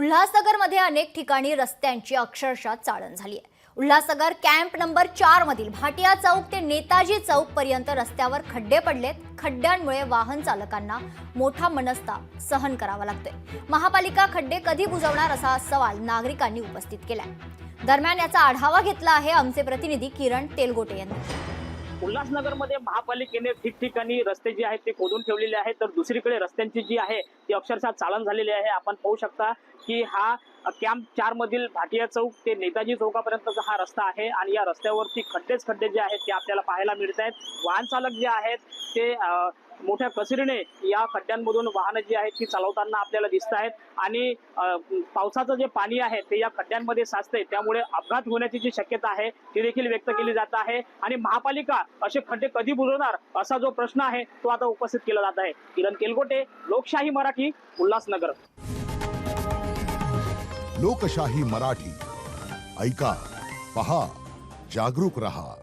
उल्हासनगरमध्ये अनेक ठिकाणी रस्त्यांची अक्षरशः चाळण झाली आहे। उल्हासनगर कॅम्प नंबर 4 मधील भाटिया चौक ते नेताजी चौक पर्यंत रस्त्यावर खड्डे पडलेत। खड्ड्यांमुळे वाहन चालकांना मोठा मनस्ताप सहन करावा लागतोय। महापालिका खड्डे कधी बुजवणार असा सवाल नागरिकांनी उपस्थित केलाय। दरम्यान याचा आढावा घेतला आहे आमचे प्रतिनिधी किरण तेलगोटे यांनी। उल्हासनगरमध्ये महापालिकेने ठिकठिकाणी रस्ते जे आहेत ते खोदून ठेवलेले आहेत, तर दुसरीकडे रस्त्यांची जी आहे ती अक्षरशः चाळण झालेली आहे। आपण पाहू शकता की हा कॅम्प 4 मधील भाटिया चौक ते नेताजी चौकापर्यंतचा हा रस्ता आहे आणि या रस्त्यावरती खड्डे जे आहेत ते आपल्याला पाहायला मिळत आहेत। वाहन चालक जे आहेत ते मोठ्या कसरीने या खड्ड्यांमधून वाहनं जी आहेत ती चालवताना आपल्याला दिसत आहेत आणि पावसाचं जे पाणी आहे ते या खड्ड्यांमध्ये साचते, त्यामुळे अपघात होण्याची जी शक्यता आहे ती देखील व्यक्त केली जात आहे। आणि महापालिका असे खड्डे कधी बुजवणार असा जो प्रश्न आहे तो आता उपस्थित केला जात आहे। किरण तेलगोटे, लोकशाही मराठी, उल्हासनगर। लोकशाही मराठी, ऐका, पहा, जागरूक रहा।